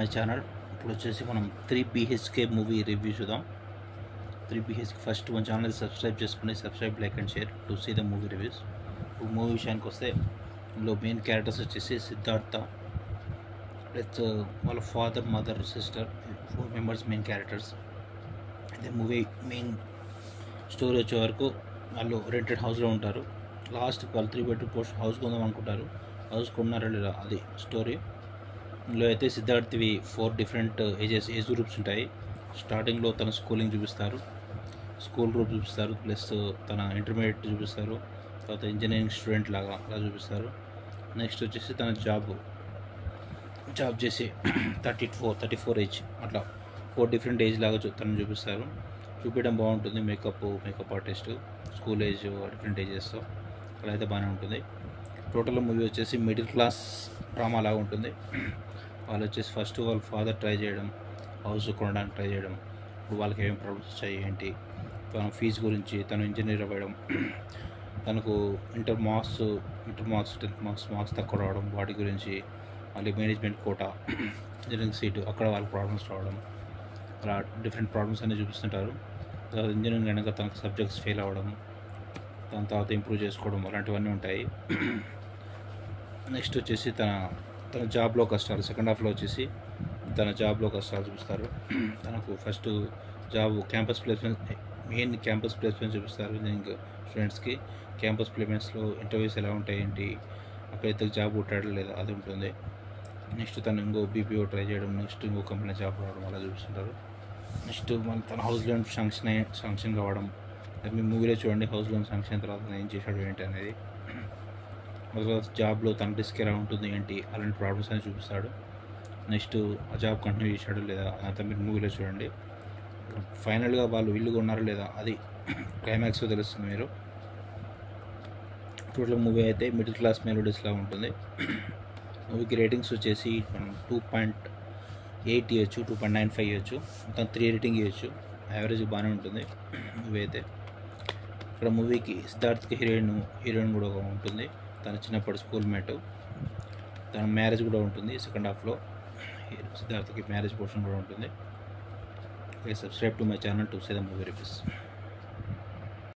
My channel. ఇప్పుడు వచ్చేసి మనం 3 BHK మూవీ రివ్యూ చూద్దాం. 3 BHK ఫస్ట్ మన ఛానల్ సబ్స్క్రైబ్ చేసుకుని like and share to see the movie reviews. ఇప్పుడు మూవీ విషయానికి వస్తే ఇందులో మెయిన్ క్యారెక్టర్స్ వచ్చేసి సిద్ధార్థ ప్లస్ వాళ్ళ father, mother, sister, 4 members main characters. అయితే మూవీ మెయిన్ స్టోరీ వచ్చే వరకు వాళ్ళు రెంటెడ్ హౌస్లో ఉంటారు. లాస్ట్ వాళ్ళు 3 bedroom పోస్ట్ హౌస్ కొందాం అనుకుంటారు. హౌస్ కొన్నారో లేదా అది స్టోరీ. ఇందులో అయితే సిద్ధార్థవి 4 డిఫరెంట్ ఏజ్ గ్రూప్స్ ఉంటాయి. స్టార్టింగ్లో తన స్కూలింగ్ చూపిస్తారు, స్కూల్ గ్రూప్ చూపిస్తారు, ప్లస్ తన ఇంటర్మీడియట్ చూపిస్తారు, తర్వాత ఇంజనీరింగ్ స్టూడెంట్ లాగా అలా చూపిస్తారు. నెక్స్ట్ వచ్చేసి తన జాబ్ చేసి 34 ఏజ్ అట్లా 4 డిఫరెంట్ ఏజ్ లాగా తను చూపిస్తారు. చూపించడం బాగుంటుంది. Makeup artist, school age, different ఏజెస్తో అలా అయితే బాగానే ఉంటుంది. టోటల్ మూవీ వచ్చేసి మిడిల్ క్లాస్ డ్రామా లాగా ఉంటుంది. వాళ్ళు వచ్చేసి ఫస్ట్ వాళ్ళ ఫాదర్ ట్రై చేయడం, హౌస్ కొనడానికి ట్రై చేయడం, ఇప్పుడు వాళ్ళకి ఏమేమి ప్రాబ్లమ్స్ వచ్చాయి ఏంటి, తన ఫీజు గురించి, తను ఇంజనీర్ అవ్వడం, తనకు ఇంటర్ మార్క్స్ 10th మార్క్స్ తక్కువ రావడం, వాటి గురించి, మళ్ళీ మేనేజ్మెంట్ కోటా, ఇంజనీరింగ్ సీటు అక్కడ వాళ్ళ ప్రాబ్లమ్స్ రావడం, అలా డిఫరెంట్ ప్రాబ్లమ్స్ అన్నీ చూపిస్తుంటారు. తర్వాత ఇంజనీరింగ్ అయినాక తనకు సబ్జెక్ట్స్ ఫెయిల్ అవ్వడం, దాని తర్వాత ఇంప్రూవ్ చేసుకోవడం అలాంటివన్నీ ఉంటాయి. నెక్స్ట్ వచ్చేసి తన జాబ్లో కష్టాలు. సెకండ్ హాఫ్లో వచ్చేసి తన జాబ్లో కష్టాలు చూపిస్తారు. తనకు ఫస్ట్ జాబ్ క్యాంపస్ ప్లేస్మెంట్ చూపిస్తారు. ఇంజనీరింగ్ స్టూడెంట్స్కి క్యాంపస్ ప్లేస్మెంట్స్లో ఇంటర్వ్యూస్ ఎలా ఉంటాయి ఏంటి, అక్కడైతే జాబ్ కొట్టాడు లేదా అది ఉంటుంది. నెక్స్ట్ తను ఇంకో BPO ట్రై చేయడం, నెక్స్ట్ ఇంకో కంపెనీ జాబ్ రావడం అలా చూపిస్తుంటారు. నెక్స్ట్ మన తన హౌస్ లోన్ శాంక్షన్ కావడం, మీ మూవీలో చూడండి హౌస్ లోన్ శాంక్షన్ అయిన తర్వాత ఏం చేశాడు ఏంటి అనేది. తర్వాత జాబ్లో తన రిస్క్ ఎలా ఉంటుంది ఏంటి అలాంటి ప్రాబ్లమ్స్ అని చూపిస్తాడు. నెక్స్ట్ ఆ జాబ్ కంటిన్యూ చేశాడు లేదా అదంతా మీరు మూవీలో చూడండి. ఫైనల్గా వాళ్ళు ఇల్లు కొన్నారో లేదా అది క్లైమాక్స్లో తెలుస్తుంది మీరు. టోటల్ మూవీ అయితే మిడిల్ క్లాస్ మెలోడీస్లా ఉంటుంది. మూవీకి రేటింగ్స్ వచ్చేసి మనం 2.8 ఇవ్వచ్చు, 2.95 ఇవ్వచ్చు, మొత్తం 3 రేటింగ్ ఇవ్వచ్చు. యావరేజ్ బాగానే ఉంటుంది మూవీ అయితే. ఇక్కడ మూవీకి సిద్ధార్థ్కి హీరోయిన్ కూడా ఉంటుంది. తన చిన్నప్పటి స్కూల్ మేట్. తన మ్యారేజ్ కూడా ఉంటుంది. సెకండ్ హాఫ్లో సిద్ధార్థ్కి మ్యారేజ్ పోర్షన్ కూడా ఉంటుంది. Subscribe to my channel to see the movie reviews.